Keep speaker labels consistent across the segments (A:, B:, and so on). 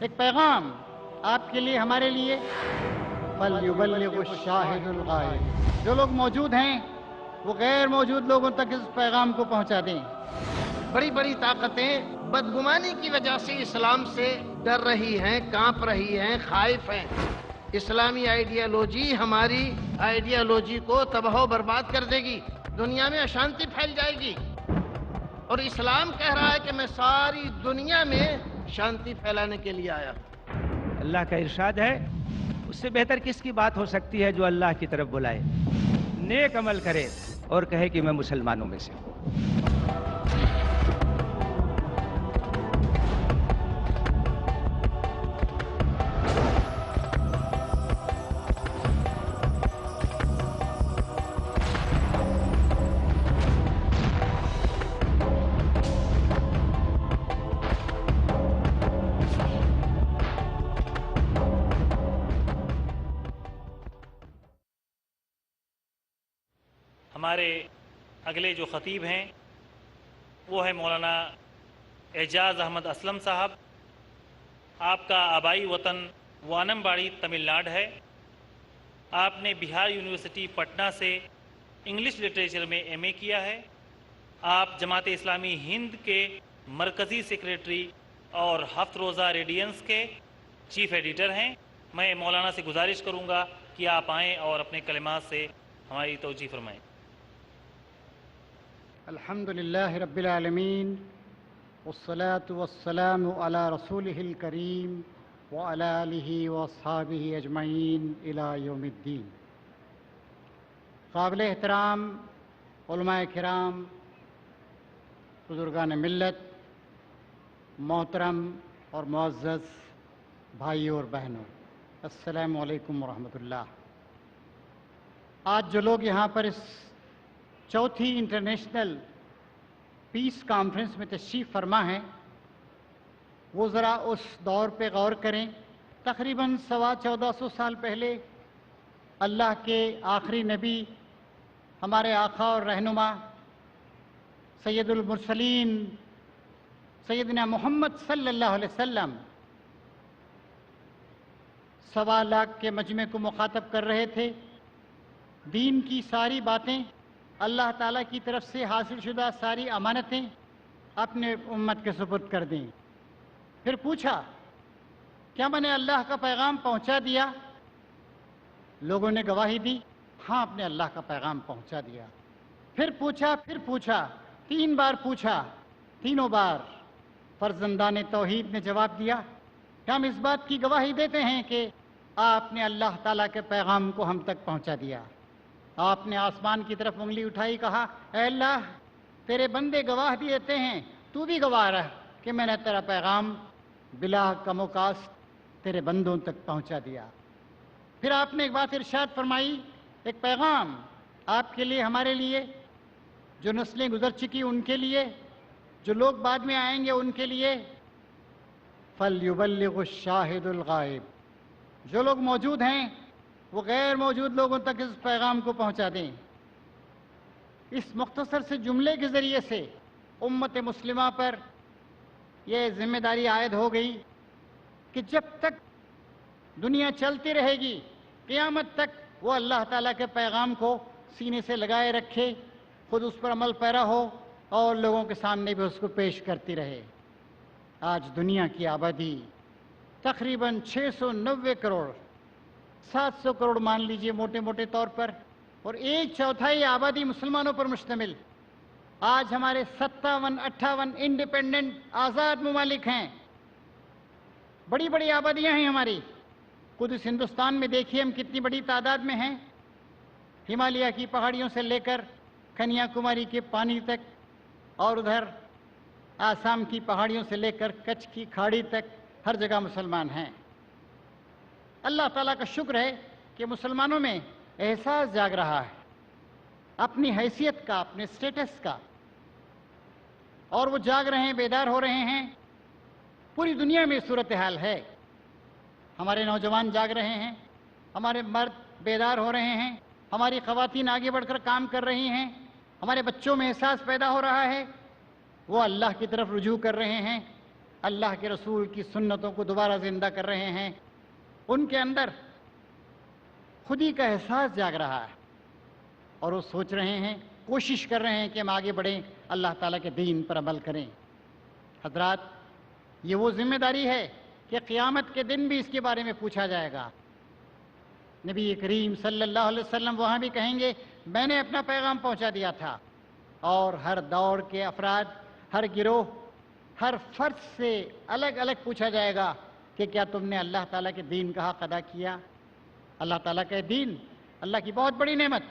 A: ایک پیغام آپ کے لیے، ہمارے لیے، فَلْيُبَلِّغُ الشَّاهِدُ الْغَائِبُ، جو لوگ موجود ہیں وہ غیر موجود لوگوں تک اس پیغام کو پہنچا دیں۔
B: بڑی بڑی طاقتیں بدگمانی کی وجہ سے اسلام سے ڈر رہی ہیں، کانپ رہی ہیں، خائف ہیں۔ اسلامی آئیڈیالوجی ہماری آئیڈیالوجی کو تباہ و برباد کر دے گی، دنیا میں اشانتی پھیل جائے گی، اور اسلام کہہ رہا ہے کہ میں ساری دنیا میں شانتی پھیلانے کے لیے آیا ہوں۔
C: اللہ کا ارشاد ہے، اس سے بہتر کس کی بات ہو سکتی ہے جو اللہ کی طرف بلائے، نیک عمل کرے اور کہے کہ میں مسلمانوں میں سے ہوں۔
D: ہمارے اگلے جو خطیب ہیں وہ ہے مولانا اعجاز احمد اسلم صاحب۔ آپ کا آبائی وطن وانم باڑی تمل ناڈو ہے۔ آپ نے بہار یونیورسٹی پٹنہ سے انگلش لٹریچر میں ایم اے کیا ہے۔ آپ جماعت اسلامی ہند کے مرکزی سیکریٹری اور ہفت روزہ ریڈینس کے چیف ایڈیٹر ہیں۔ میں مولانا سے گزارش کروں گا کہ آپ آئیں اور اپنے کلمات سے ہماری توجیہ فرمائیں۔
A: الحمد للہ رب العالمین، والصلاة والسلام علی رسولہ الکریم وعلی آلہ واصحابہ اجمعین الی یوم الدین۔ قابل احترام علماء کرام، بزرگان ملت، محترم اور معزز بھائیوں اور بہنوں، السلام علیکم ورحمۃ اللہ۔ آج جو لوگ یہاں پر اس چوتھی انٹرنیشنل پیس کانفرنس میں تشریف فرما ہیں، وہ ذرا اس دور پہ غور کریں۔ تقریباً 1450 سال پہلے اللہ کے آخری نبی، ہمارے آقا اور رہنما سید المرسلین سیدنا محمد صلی اللہ علیہ وسلم 1.25 لاکھ کے مجمع کو مخاطب کر رہے تھے۔ دین کی ساری باتیں، اللہ تعالیٰ کی طرف سے حاصل شدہ ساری امانتیں اپنے امت کے سپرد کر دیں۔ پھر پوچھا، کیا میں نے اللہ کا پیغام پہنچا دیا؟ لوگوں نے گواہی دی، ہاں آپ نے اللہ کا پیغام پہنچا دیا۔ پھر پوچھا 3 بار پوچھا، تینوں بار فرزندان توحید نے جواب دیا کہ ہم اس بات کی گواہی دیتے ہیں کہ آپ نے اللہ تعالیٰ کے پیغام کو ہم تک پہنچا دیا۔ آپ نے آسمان کی طرف انگلی اٹھائی، کہا، اے اللہ، تیرے بندے گواہ دیتے ہیں، تو بھی گواہ رہ کہ میں نے تیرا پیغام بلا کم و کاست تیرے بندوں تک پہنچا دیا۔ پھر آپ نے ایک بات ارشاد فرمائی، ایک پیغام آپ کے لیے، ہمارے لیے، جو نسلیں گزر چکی ان کے لیے، جو لوگ بعد میں آئیں گے ان کے لیے، فَلْيُبَلِّغُ الشَّاهِدُ الْغَائِبُ، جو لوگ موجود ہیں وہ غیر موجود لوگوں تک اس پیغام کو پہنچا دیں۔ اس مختصر سے جملے کے ذریعے سے امت مسلمہ پر یہ ذمہ داری عائد ہو گئی کہ جب تک دنیا چلتی رہے گی، قیامت تک وہ اللہ تعالیٰ کے پیغام کو سینے سے لگائے رکھے، خود اس پر عمل پیرا ہو اور لوگوں کے سامنے بھی اس کو پیش کرتی رہے۔ آج دنیا کی آبادی تقریباً 690 کروڑ، 700 کروڑ مان لیجئے موٹے موٹے طور پر، اور 1/4 آبادی مسلمانوں پر مشتمل۔ آج ہمارے 57-58 انڈیپینڈنٹ آزاد ممالک ہیں، بڑی بڑی آبادیاں ہیں ہماری۔ خود اس ہندوستان میں دیکھیے ہم کتنی بڑی تعداد میں ہیں، ہمالیہ کی پہاڑیوں سے لے کر کنیا کماری کے پانی تک، اور ادھر آسام کی پہاڑیوں سے لے کر کچھ کی کھاڑی تک، ہر جگہ مسلمان ہیں۔ اللہ تعالیٰ کا شکر ہے کہ مسلمانوں میں احساس جاگ رہا ہے اپنی حیثیت کا، اپنے سٹیٹس کا، اور وہ جاگ رہے ہیں، بیدار ہو رہے ہیں۔ پوری دنیا میں صورتحال ہے، ہمارے نوجوان جاگ رہے ہیں، ہمارے مرد بیدار ہو رہے ہیں، ہماری خواتین آگے بڑھ کر کام کر رہی ہیں، ہمارے بچوں میں احساس پیدا ہو رہا ہے، وہ اللہ کی طرف رجوع کر رہے ہیں۔ اللہ کے رسول کی سنتوں کو دوبارہ زندہ کر رہے ہیں، ان کے اندر خودی کا احساس جاگ رہا ہے اور وہ سوچ رہے ہیں، کوشش کر رہے ہیں کہ ہم آگے بڑھیں، اللہ تعالیٰ کے دین پر عمل کریں۔ حضرات، یہ وہ ذمہ داری ہے کہ قیامت کے دن بھی اس کے بارے میں پوچھا جائے گا۔ نبی کریم صلی اللہ علیہ وسلم وہاں بھی کہیں گے میں نے اپنا پیغام پہنچا دیا تھا، اور ہر دور کے افراد، ہر گروہ، ہر فرد سے الگ الگ پوچھا جائے گا کہ کیا تم نے اللہ تعالیٰ کے دین کا حق ادا کیا؟ اللہ تعالیٰ کا دین اللہ کی بہت بڑی نعمت۔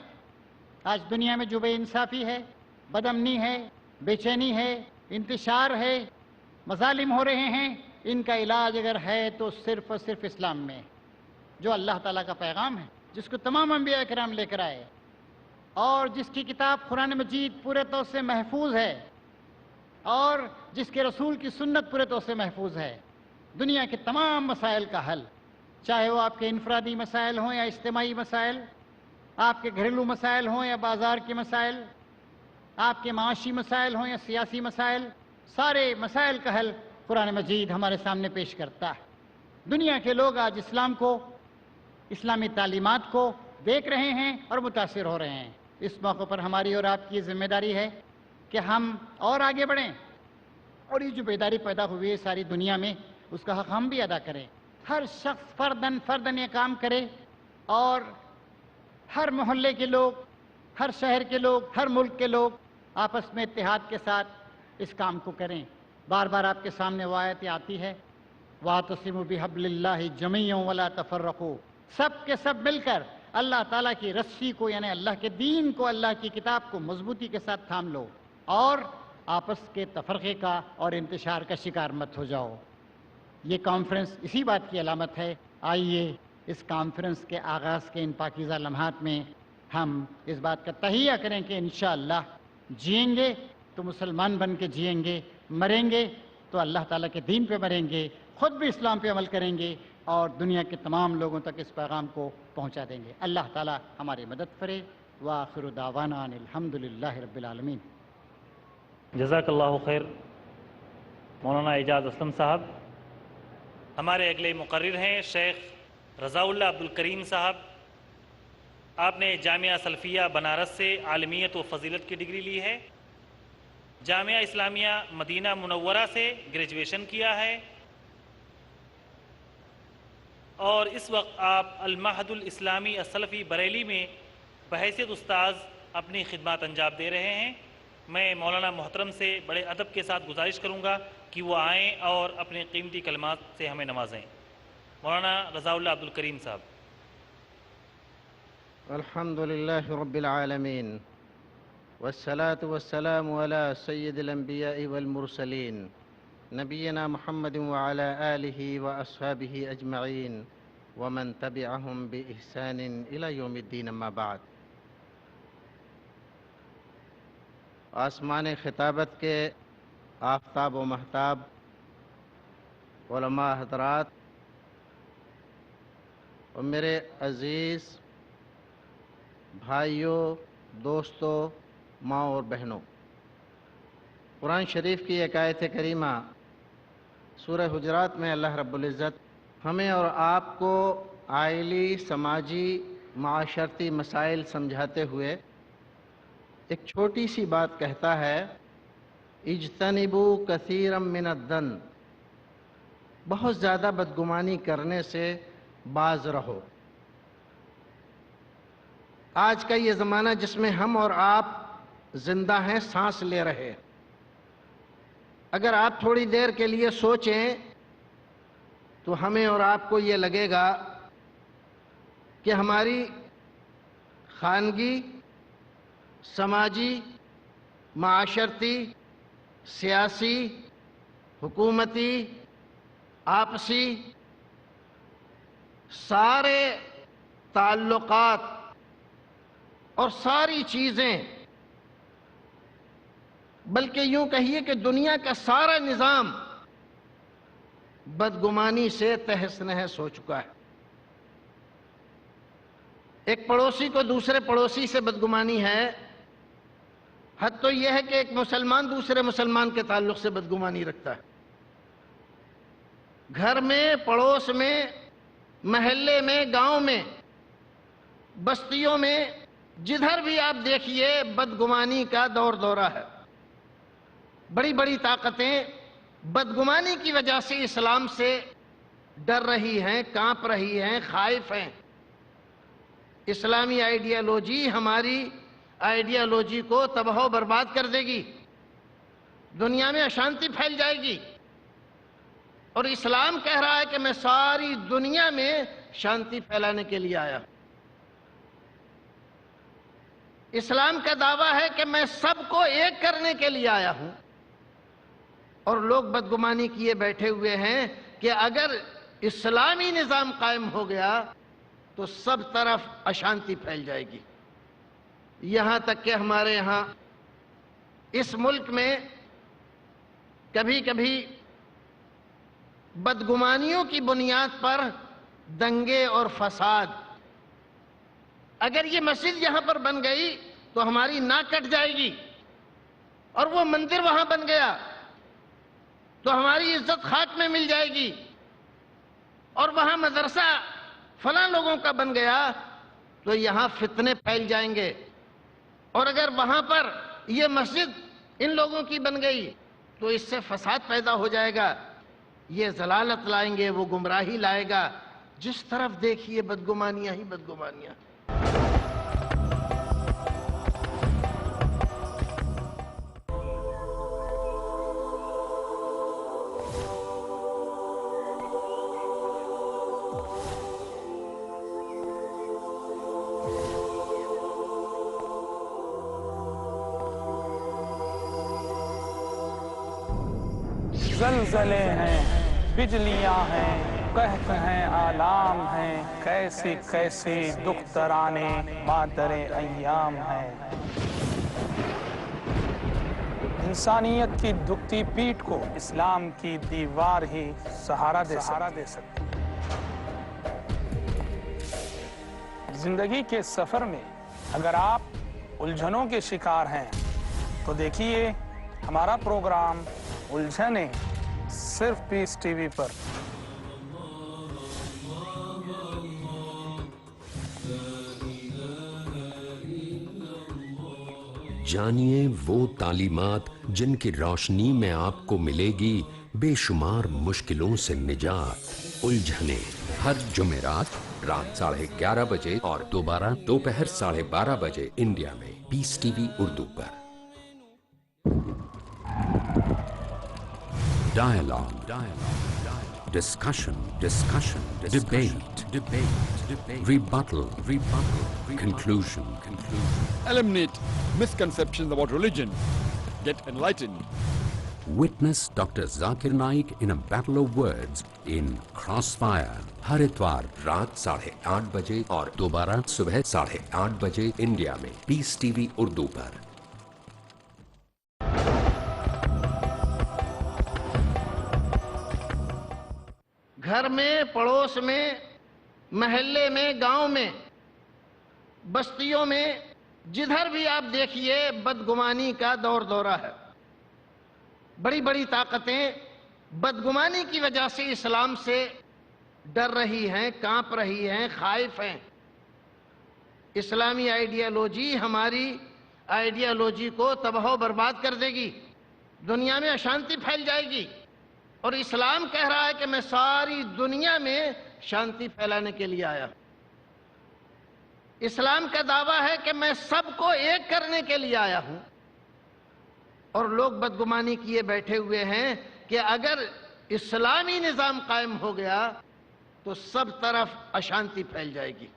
A: آج دنیا میں جو بے انصافی ہے، بدامنی ہے، بے چینی ہے، انتشار ہے، مظالم ہو رہے ہیں، ان کا علاج اگر ہے تو صرف اور صرف اسلام میں، جو اللہ تعالیٰ کا پیغام ہے، جس کو تمام انبیاء کرام لے کر آئے، اور جس کی کتاب قرآن مجید پورے طور سے محفوظ ہے، اور جس کے رسول کی سنت پورے طور سے محفوظ ہے۔ دنیا کے تمام مسائل کا حل، چاہے وہ آپ کے انفرادی مسائل ہوں یا اجتماعی مسائل، آپ کے گھریلو مسائل ہوں یا بازار کے مسائل، آپ کے معاشی مسائل ہوں یا سیاسی مسائل، سارے مسائل کا حل قرآن مجید ہمارے سامنے پیش کرتا ہے۔ دنیا کے لوگ آج اسلام کو، اسلامی تعلیمات کو دیکھ رہے ہیں اور متاثر ہو رہے ہیں۔ اس موقع پر ہماری اور آپ کی ذمہ داری ہے کہ ہم اور آگے بڑھیں، اور یہ جو بیداری پیدا ہوئی ہے ساری دنیا میں، اس کا حق ہم بھی ادا کریں۔ ہر شخص فرداً یہ کام کرے، اور ہر محلے کے لوگ، ہر شہر کے لوگ، ہر ملک کے لوگ آپس میں اتحاد کے ساتھ اس کام کو کریں۔ بار بار آپ کے سامنے وہ آیت آتی ہے، وَاعْتَصِمُوا بِحَبْلِ اللَّهِ جَمِيعًا وَلَا تَفَرَّقُوا، سب کے سب مل کر اللہ تعالیٰ کی رسی کو، یعنی اللہ کے دین کو، اللہ کی کتاب کو مضبوطی کے ساتھ تھام لو، اور آپس کے تفرقے کا اور انتشار کا شکار مت ہو جاؤ۔ یہ کانفرنس اسی بات کی علامت ہے۔ آئیے اس کانفرنس کے آغاز کے ان پاکیزہ لمحات میں ہم اس بات کا تہیہ کریں کہ انشاءاللہ جئیں گے تو مسلمان بن کے جئیں گے، مریں گے تو اللہ تعالیٰ کے دین پہ مریں گے، خود بھی اسلام پہ عمل کریں گے، اور دنیا کے تمام لوگوں تک اس پیغام کو پہنچا دیں گے۔ اللہ تعالیٰ ہماری مدد کرے۔ وآخر دعوانا ان الحمدللہ رب العالمین۔
D: جزاک اللہ خیر مولانا اعجاز اسلم صاحب۔ ہمارے اگلے مقرر ہیں شیخ رضا اللہ عبدالکریم صاحب۔ آپ نے جامعہ سلفیہ بنارس سے عالمیت و فضیلت کی ڈگری لی ہے، جامعہ اسلامیہ مدینہ منورہ سے گریجویشن کیا ہے، اور اس وقت آپ المعہد الاسلامی السلفی بریلی میں بحیثیت استاذ اپنی خدمات انجام دے رہے ہیں۔ میں مولانا محترم سے بڑے ادب کے ساتھ گزارش کروں گا کہ وہ آئیں اور اپنے قیمتی کلمات سے ہمیں نوازیں۔ مولانا رضا اللہ عبدالکریم صاحب۔
B: الحمد للہ رب العالمین، والصلاة والسلام على سید الانبیاء والمرسلین، نبینا محمد وعلى آلہ واصحابہ اجمعین ومن تبعہم بإحسان الى یوم الدین، اما بعد۔ آسمان خطابت کے آفتاب و مہتاب، علماء حضرات، اور میرے عزیز بھائیوں، دوستوں، ماں اور بہنوں، قرآن شریف کی ایک آیت کریمہ سورہ حجرات میں اللہ رب العزت ہمیں اور آپ کو عائلی، سماجی، معاشرتی مسائل سمجھاتے ہوئے ایک چھوٹی سی بات کہتا ہے، اجتنبوا کثیرا من الظن، بہت زیادہ بدگمانی کرنے سے باز رہو۔ آج کا یہ زمانہ جس میں ہم اور آپ زندہ ہیں، سانس لے رہے، اگر آپ تھوڑی دیر کے لیے سوچیں تو ہمیں اور آپ کو یہ لگے گا کہ ہماری خانگی، سماجی، معاشرتی، سیاسی، حکومتی، آپسی سارے تعلقات اور ساری چیزیں، بلکہ یوں کہیے کہ دنیا کا سارا نظام بدگمانی سے تہس نہس ہو چکا ہے۔ ایک پڑوسی کو دوسرے پڑوسی سے بدگمانی ہے، حد تو یہ ہے کہ ایک مسلمان دوسرے مسلمان کے تعلق سے بدگمانی رکھتا ہے۔ گھر میں، پڑوس میں، محلے میں، گاؤں میں، بستیوں میں، جدھر بھی آپ دیکھیے بدگمانی کا دور دورہ ہے۔ بڑی بڑی طاقتیں بدگمانی کی وجہ سے اسلام سے ڈر رہی ہیں، کانپ رہی ہیں، خائف ہیں۔ اسلامی آئیڈیالوجی ہماری آئیڈیالوجی کو تباہ و برباد کر دے گی، دنیا میں اشانتی پھیل جائے گی۔ اور اسلام کہہ رہا ہے کہ میں ساری دنیا میں شانتی پھیلانے کے لیے آیا ہوں۔ اسلام کا دعویٰ ہے کہ میں سب کو ایک کرنے کے لیے آیا ہوں، اور لوگ بدگمانی کیے بیٹھے ہوئے ہیں کہ اگر اسلامی نظام قائم ہو گیا تو سب طرف اشانتی پھیل جائے گی۔ یہاں تک کہ ہمارے یہاں اس ملک میں کبھی کبھی بدگمانیوں کی بنیاد پر دنگے اور فساد، اگر یہ مسجد یہاں پر بن گئی تو ہماری ناک کٹ جائے گی، اور وہ مندر وہاں بن گیا تو ہماری عزت خاک میں مل جائے گی، اور وہاں مدرسہ فلاں لوگوں کا بن گیا تو یہاں فتنے پھیل جائیں گے، اور اگر وہاں پر یہ مسجد ان لوگوں کی بن گئی تو اس سے فساد پیدا ہو جائے گا، یہ ضلالت لائیں گے، وہ گمراہی لائے گا۔ جس طرف دیکھیے بدگمانیاں ہی بدگمانیاں۔
E: زلزلے ہیں، بجلیاں ہیں، قحط ہیں، آلام ہیں، کیسے کیسے دکھ ترانے مادر ایام ہیں۔ انسانیت کی دکھتی پیٹھ کو اسلام کی دیوار ہی سہارا دے سکتی۔ زندگی کے سفر میں اگر آپ الجھنوں کے شکار ہیں تو دیکھیے ہمارا پروگرام الجھنیں صرف پیس ٹی وی پر۔
F: جانیے وہ تعلیمات جن کی روشنی میں آپ کو ملے گی بے شمار مشکلوں سے نجات۔ الجھنیں ہر جمعرات رات 11:30 بجے اور دوبارہ دوپہر 12:30 بجے انڈیا میں پیس T V Urdu per. Dialogue, discussion, debate, rebuttal, conclusion.
G: Eliminate misconceptions about religion. Get enlightened.
F: Witness Dr. Zakir Naik in a battle of words in Crossfire. ہر اتوار رات 8:30 بجے اور دوبارہ صبح 8:30 بجے انڈیا میں پیس ٹی وی اردو پر۔
B: گھر میں، پڑوس میں، محلے میں، گاؤں میں، بستیوں میں، جدھر بھی آپ دیکھیے بدگمانی کا دور دورہ ہے۔ بڑی بڑی طاقتیں بدگمانی کی وجہ سے اسلام سے ڈر رہی ہیں، کانپ رہی ہیں، خائف ہیں۔ اسلامی آئیڈیالوجی ہماری آئیڈیالوجی کو تباہ و برباد کر دے گی، دنیا میں اشانتی پھیل جائے گی، اور اسلام کہہ رہا ہے کہ میں ساری دنیا میں شانتی پھیلانے کے لیے آیا ہوں۔ اسلام کا دعویٰ ہے کہ میں سب کو ایک کرنے کے لیے آیا ہوں، اور لوگ بدگمانی کیے بیٹھے ہوئے ہیں کہ اگر اسلامی نظام قائم ہو گیا تو سب طرف اشانتی پھیل جائے گی۔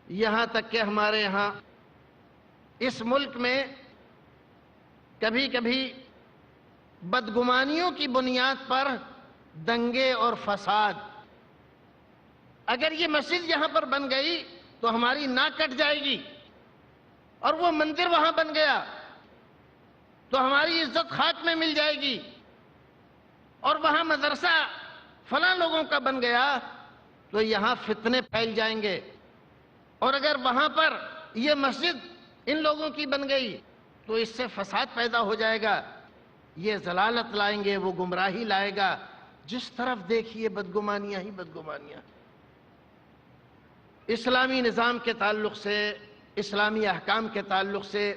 B: یہاں تک کہ ہمارے یہاں اس ملک میں کبھی کبھی بدگمانیوں کی بنیاد پر دنگے اور فساد، اگر یہ مسجد یہاں پر بن گئی تو ہماری ناک کٹ جائے گی، اور وہ مندر وہاں بن گیا تو ہماری عزت خاک میں مل جائے گی، اور وہاں مدرسہ فلاں لوگوں کا بن گیا تو یہاں فتنے پھیل جائیں گے، اور اگر وہاں پر یہ مسجد ان لوگوں کی بن گئی تو اس سے فساد پیدا ہو جائے گا، یہ ضلالت لائیں گے، وہ گمراہی لائے گا۔ جس طرف دیکھیے بدگمانیاں ہی بدگمانیاں. اسلامی نظام کے تعلق سے، اسلامی احکام کے تعلق سے،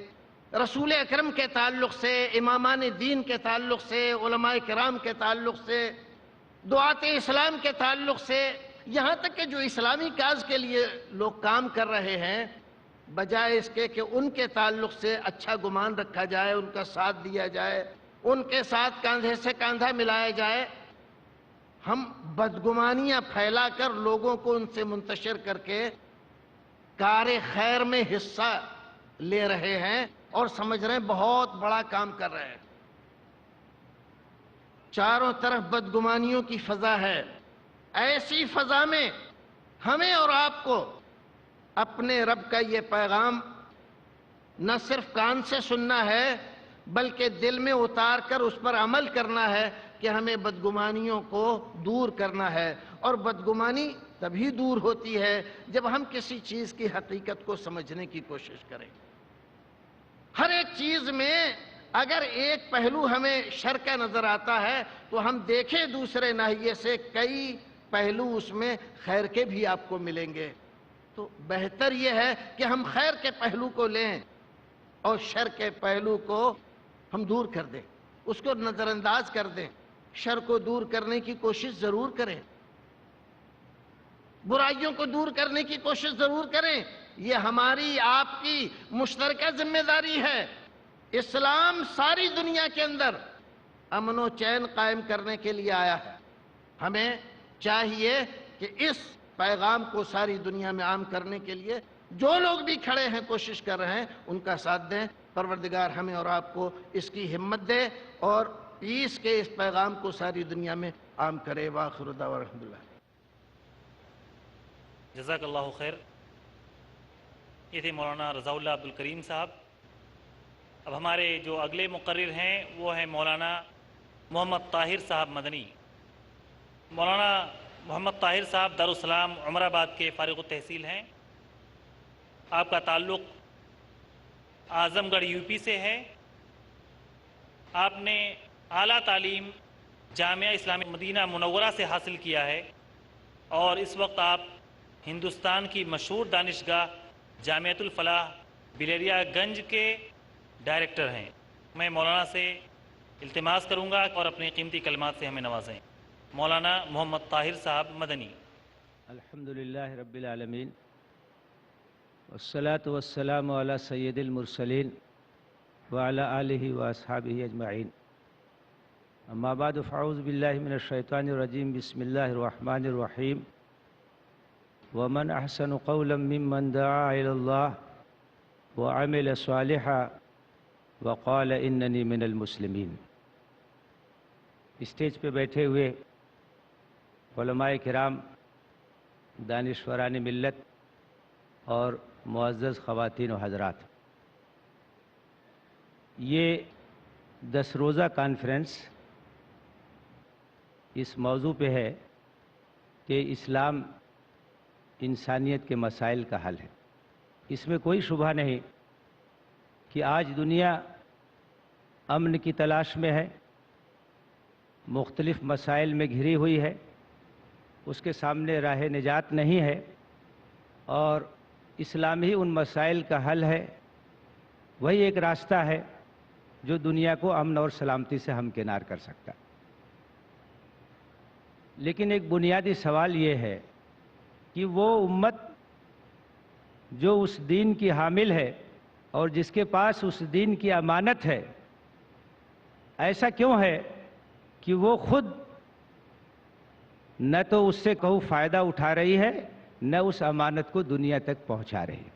B: رسول اکرم کے تعلق سے، امامان دین کے تعلق سے، علماء کرام کے تعلق سے، دعات اسلام کے تعلق سے، یہاں تک کہ جو اسلامی کاز کے لیے لوگ کام کر رہے ہیں، بجائے اس کے کہ ان کے تعلق سے اچھا گمان رکھا جائے، ان کا ساتھ دیا جائے، ان کے ساتھ کاندھے سے کاندھا ملایا جائے، ہم بدگمانیاں پھیلا کر لوگوں کو ان سے منتشر کر کے کار خیر میں حصہ لے رہے ہیں اور سمجھ رہے ہیں بہت بڑا کام کر رہے ہیں. چاروں طرف بدگمانیوں کی فضا ہے. ایسی فضا میں ہمیں اور آپ کو اپنے رب کا یہ پیغام نہ صرف کان سے سننا ہے بلکہ دل میں اتار کر اس پر عمل کرنا ہے کہ ہمیں بدگمانیوں کو دور کرنا ہے. اور بدگمانی تبھی دور ہوتی ہے جب ہم کسی چیز کی حقیقت کو سمجھنے کی کوشش کریں. ہر ایک چیز میں اگر ایک پہلو ہمیں شر کا نظر آتا ہے تو ہم دیکھیں دوسرے ناحیے سے کئی پہلو اس میں خیر کے بھی آپ کو ملیں گے. تو بہتر یہ ہے کہ ہم خیر کے پہلو کو لیں اور شر کے پہلو کو ہم دور کر دیں، اس کو نظر انداز کر دیں. شر کو دور کرنے کی کوشش ضرور کریں، برائیوں کو دور کرنے کی کوشش ضرور کریں. یہ ہماری آپ کی مشترکہ ذمہ داری ہے. اسلام ساری دنیا کے اندر امن و چین قائم کرنے کے لیے آیا ہے. ہمیں چاہیے کہ اس پیغام کو ساری دنیا میں عام کرنے کے لیے جو لوگ بھی کھڑے ہیں، کوشش کر رہے ہیں، ان کا ساتھ دیں. پروردگار ہمیں اور آپ کو اس کی ہمت دے اور پیس کے اس پیغام کو ساری دنیا میں عام کرے. وآخر دعوانا الحمد للہ.
D: جزاک اللہ خیر. یہ تھے مولانا رضا اللہ عبدالکریم صاحب. اب ہمارے جو اگلے مقرر ہیں وہ ہیں مولانا محمد طاہر صاحب مدنی. مولانا محمد طاہر صاحب دارالسلام عمر آباد کے فارغ التحصیل ہیں. آپ کا تعلق اعظم گڑھ یو پی سے ہے. آپ نے اعلیٰ تعلیم جامعہ اسلامی مدینہ منورہ سے حاصل کیا ہے اور اس وقت آپ ہندوستان کی مشہور دانشگاہ جامعۃ الفلاح بلیریا گنج کے ڈائریکٹر ہیں. میں مولانا سے التماس کروں گا اور اپنے قیمتی کلمات سے ہمیں نوازیں. مولانا محمد طاہر صاحب مدنی.
C: الحمدللہ رب العالمین والصلاة والسلام علی سید المرسلین وعلی آلہ واصحابہ اجمعین. اما بعد فاعوذ باللہ من الشیطان الرجیم. بسم اللہ الرحمن الرحیم. ومن احسن قولا ممن دعا الی اللہ وعمل صالحا وقال اننی من المسلمین. اسٹیج پہ بیٹھے ہوئے علماء کرام، دانشوران ملت اور معزز خواتین و حضرات، یہ 10 روزہ کانفرنس اس موضوع پہ ہے کہ اسلام انسانیت کے مسائل کا حل ہے. اس میں کوئی شبہ نہیں کہ آج دنیا امن کی تلاش میں ہے، مختلف مسائل میں گھری ہوئی ہے، اس کے سامنے راہ نجات نہیں ہے اور اسلام ہی ان مسائل کا حل ہے. وہی ایک راستہ ہے جو دنیا کو امن اور سلامتی سے ہمکنار کر سکتا. لیکن ایک بنیادی سوال یہ ہے کہ وہ امت جو اس دین کی حامل ہے اور جس کے پاس اس دین کی امانت ہے، ایسا کیوں ہے کہ وہ خود نہ تو اس سے کوئی فائدہ اٹھا رہی ہے نہ اس امانت کو دنیا تک پہنچا رہی ہے؟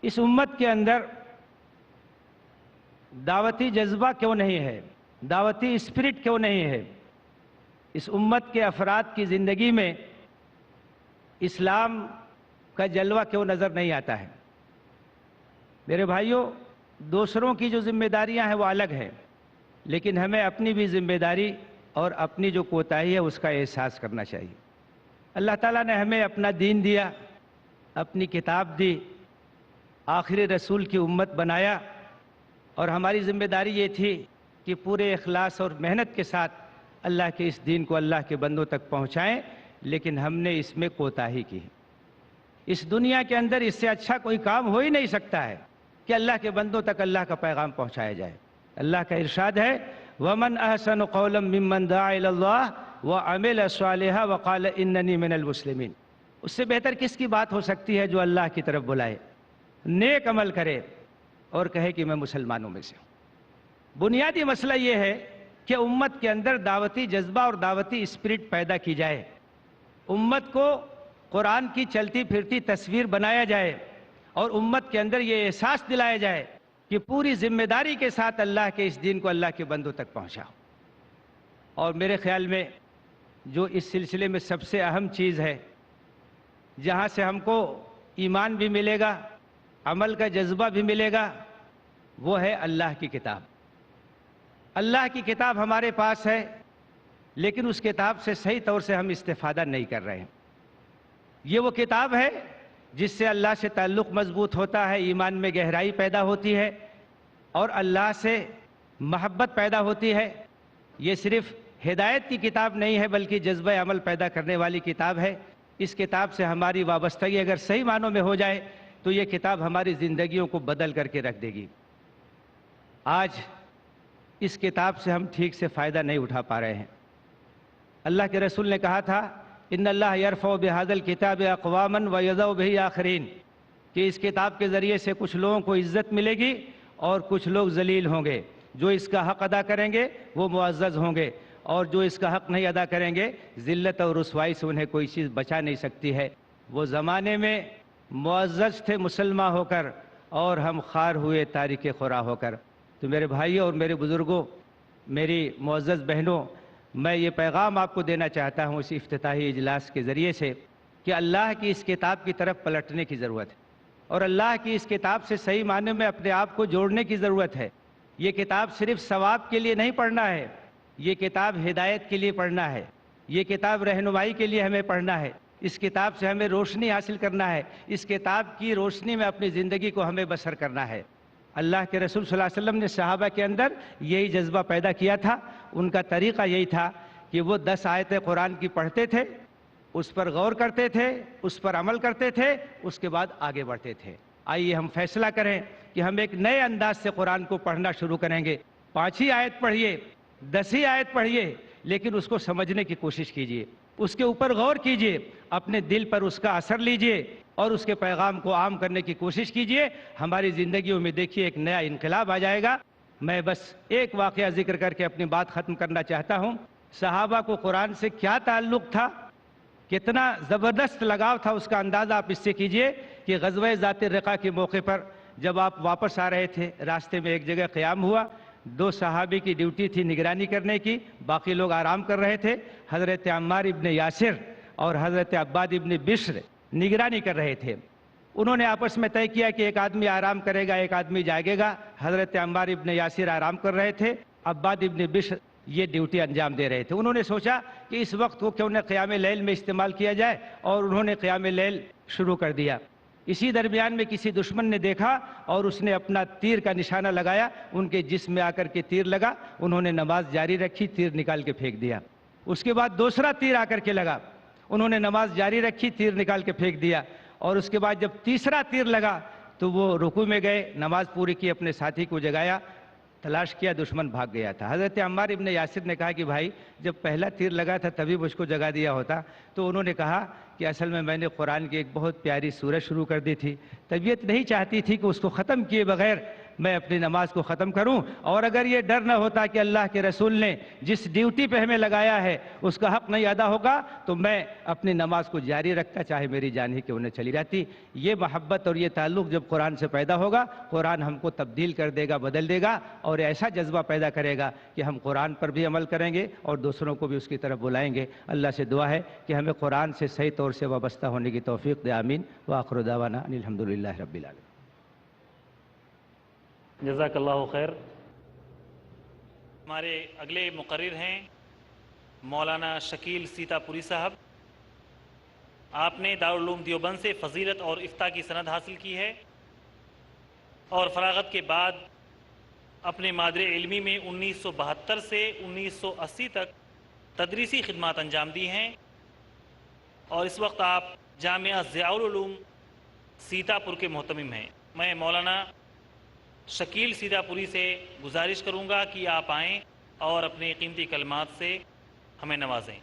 C: اس امت کے اندر دعوتی جذبہ کیوں نہیں ہے؟ دعوتی اسپرٹ کیوں نہیں ہے؟ اس امت کے افراد کی زندگی میں اسلام کا جلوہ کیوں نظر نہیں آتا ہے؟ میرے بھائیوں، دوسروں کی جو ذمہ داریاں ہیں وہ الگ ہیں، لیکن ہمیں اپنی بھی ذمہ داری اور اپنی جو کوتاہی ہے اس کا احساس کرنا چاہیے. اللہ تعالیٰ نے ہمیں اپنا دین دیا، اپنی کتاب دی، آخری رسول کی امت بنایا اور ہماری ذمہ داری یہ تھی کہ پورے اخلاص اور محنت کے ساتھ اللہ کے اس دین کو اللہ کے بندوں تک پہنچائیں، لیکن ہم نے اس میں کوتاہی کی۔ اس دنیا کے اندر اس سے اچھا کوئی کام ہو ہی نہیں سکتا ہے کہ اللہ کے بندوں تک اللہ کا پیغام پہنچایا جائے۔ اللہ کا ارشاد ہے وَمَنْ أَحْسَنُ قَوْلًا مِّمَّنْ دَعَا إِلَى اللَّهِ وَعَمِلَ صَالِحًا وَقَالَ إِنَّنِي مِنَ الْمُسْلِمِينَ۔ اس سے بہتر کس کی بات ہو سکتی ہے جو اللہ کی طرف بلائے، نیک عمل کرے اور کہے کہ میں مسلمانوں میں سے ہوں۔ بنیادی مسئلہ یہ ہے کہ امت کے اندر دعوتی جذبہ اور دعوتی اسپرٹ پیدا کی جائے، امت کو قرآن کی چلتی پھرتی تصویر بنایا جائے، اور امت کے اندر یہ احساس دلایا جائے کہ پوری ذمہ داری کے ساتھ اللہ کے اس دین کو اللہ کے بندوں تک پہنچاؤ۔ اور میرے خیال میں جو اس سلسلے میں سب سے اہم چیز ہے، جہاں سے ہم کو ایمان بھی ملے گا، عمل کا جذبہ بھی ملے گا، وہ ہے اللہ کی کتاب۔ اللہ کی کتاب ہمارے پاس ہے، لیکن اس کتاب سے صحیح طور سے ہم استفادہ نہیں کر رہے ہیں۔ یہ وہ کتاب ہے جس سے اللہ سے تعلق مضبوط ہوتا ہے، ایمان میں گہرائی پیدا ہوتی ہے اور اللہ سے محبت پیدا ہوتی ہے۔ یہ صرف ہدایت کی کتاب نہیں ہے بلکہ جذبہ عمل پیدا کرنے والی کتاب ہے۔ اس کتاب سے ہماری وابستگی اگر صحیح معنوں میں ہو جائے تو یہ کتاب ہماری زندگیوں کو بدل کر کے رکھ دے گی۔ آج اس کتاب سے ہم ٹھیک سے فائدہ نہیں اٹھا پا رہے ہیں۔ اللہ کے رسول نے کہا تھا ان اللہ یرفع بہذا الکتاب اقواما ویضع بہ آخرین، کہ اس کتاب کے ذریعے سے کچھ لوگوں کو عزت ملے گی اور کچھ لوگ ذلیل ہوں گے۔ جو اس کا حق ادا کریں گے وہ معزز ہوں گے، اور جو اس کا حق نہیں ادا کریں گے ذلت اور رسوائی سے انہیں کوئی چیز بچا نہیں سکتی ہے۔ وہ زمانے میں معزز تھے مسلمان ہو کر، اور ہم خوار ہوئے تاریک خورا ہو کر۔ تو میرے بھائیوں اور میرے بزرگوں، میری معزز بہنوں، میں یہ پیغام آپ کو دینا چاہتا ہوں اس افتتاحی اجلاس کے ذریعے سے کہ اللہ کی اس کتاب کی طرف پلٹنے کی ضرورت ہے، اور اللہ کی اس کتاب سے صحیح معنی میں اپنے آپ کو جوڑنے کی ضرورت ہے۔ یہ کتاب صرف ثواب کے لیے نہیں پڑھنا ہے، یہ کتاب ہدایت کے لیے پڑھنا ہے، یہ کتاب رہنمائی کے لیے ہمیں پڑھنا ہے۔ اس کتاب سے ہمیں روشنی حاصل کرنا ہے، اس کتاب کی روشنی میں اپنی زندگی کو ہمیں بسر کرنا ہے۔ اللہ کے رسول صلی اللہ علیہ وسلم نے صحابہ کے اندر یہی جذبہ پیدا کیا تھا۔ ان کا طریقہ یہی تھا کہ وہ 10 آیتیں قرآن کی پڑھتے تھے، اس پر غور کرتے تھے، اس پر عمل کرتے تھے، اس کے بعد آگے بڑھتے تھے۔ آئیے ہم فیصلہ کریں کہ ہم ایک نئے انداز سے قرآن کو پڑھنا شروع کریں گے۔ 5 ہی آیت پڑھیے، 10 ہی آیت پڑھیے، لیکن اس کو سمجھنے کی کوشش کیجیے، اس کے اوپر غور کیجیے، اپنے دل پر اس کا اثر لیجیے اور اس کے پیغام کو عام کرنے کی کوشش کیجیے۔ ہماری زندگیوں میں دیکھیے ایک نیا انقلاب آ جائے گا۔ میں بس ایک واقعہ ذکر کر کے اپنی بات ختم کرنا چاہتا ہوں۔ صحابہ کو قرآن سے کیا تعلق تھا، کتنا زبردست لگاؤ تھا، اس کا اندازہ آپ اس سے کیجئے کہ غزوہ ذات الرقاع کے موقع پر جب آپ واپس آ رہے تھے، راستے میں ایک جگہ قیام ہوا، 2 صحابی کی ڈیوٹی تھی نگرانی کرنے کی، باقی لوگ آرام کر رہے تھے۔ حضرت عمار ابن یاسر اور حضرت عباد ابن بشر نگرانی کر رہے تھے۔ انہوں نے آپس میں طے کیا کہ ایک آدمی آرام کرے گا، ایک آدمی جاگے گا۔ حضرت عمار ابن یاسر آرام کر رہے تھے، عباد ابن بشر یہ ڈیوٹی انجام دے رہے تھے۔ انہوں نے سوچا کہ اس وقت کو کیوں نہ قیام لیل میں استعمال کیا جائے، اور انہوں نے قیام لیل شروع کر دیا۔ اسی درمیان میں کسی دشمن نے دیکھا اور اس نے اپنا تیر کا نشانہ لگایا، ان کے جسم میں آ کر کے تیر لگا، انہوں نے نماز جاری رکھی، تیر نکال کے پھینک دیا۔ اس کے بعد دوسرا تیر آ کر کے لگا، انہوں نے نماز جاری رکھی، تیر نکال کے پھینک دیا۔ اور اس کے بعد جب تیسرا تیر لگا تو وہ رکوع میں گئے، نماز پوری کی، اپنے ساتھی کو جگایا، تلاش کیا، دشمن بھاگ گیا تھا۔ حضرت عمار ابن یاسر نے کہا کہ بھائی جب پہلا تیر لگا تھا تبھی مجھ کو جگا دیا ہوتا۔ تو انہوں نے کہا کہ اصل میں نے قرآن کی ایک بہت پیاری سورت شروع کر دی تھی، طبیعت نہیں چاہتی تھی کہ اس کو ختم کیے بغیر میں اپنی نماز کو ختم کروں، اور اگر یہ ڈر نہ ہوتا کہ اللہ کے رسول نے جس ڈیوٹی پہ ہمیں لگایا ہے اس کا حق نہیں ادا ہوگا تو میں اپنی نماز کو جاری رکھتا، چاہے میری جان ہی کیوں نہ چلی جاتی۔ یہ محبت اور یہ تعلق جب قرآن سے پیدا ہوگا، قرآن ہم کو تبدیل کر دے گا، بدل دے گا، اور ایسا جذبہ پیدا کرے گا کہ ہم قرآن پر بھی عمل کریں گے اور دوسروں کو بھی اس کی طرف بلائیں گے۔ اللہ سے دعا ہے کہ ہمیں قرآن سے صحیح طور سے وابستہ ہونے کی توفیق دے، آمین۔ وآخر دعوانا ان الحمدللہ رب العالمین۔
D: جزاک اللہ خیر۔ ہمارے اگلے مقرر ہیں مولانا شکیل سیتا پوری صاحب۔ آپ نے دارالعلوم دیوبند سے فضیلت اور افتاء کی سند حاصل کی ہے، اور فراغت کے بعد اپنے مادر علمی میں 1972 سے 1980 تک تدریسی خدمات انجام دی ہیں، اور اس وقت آپ جامعہ ضیاء العلوم سیتاپور کے محتمم ہیں۔ میں مولانا شکیل سیتاپوری سے گزارش کروں گا کہ آپ آئیں اور اپنے قیمتی کلمات سے ہمیں نوازیں۔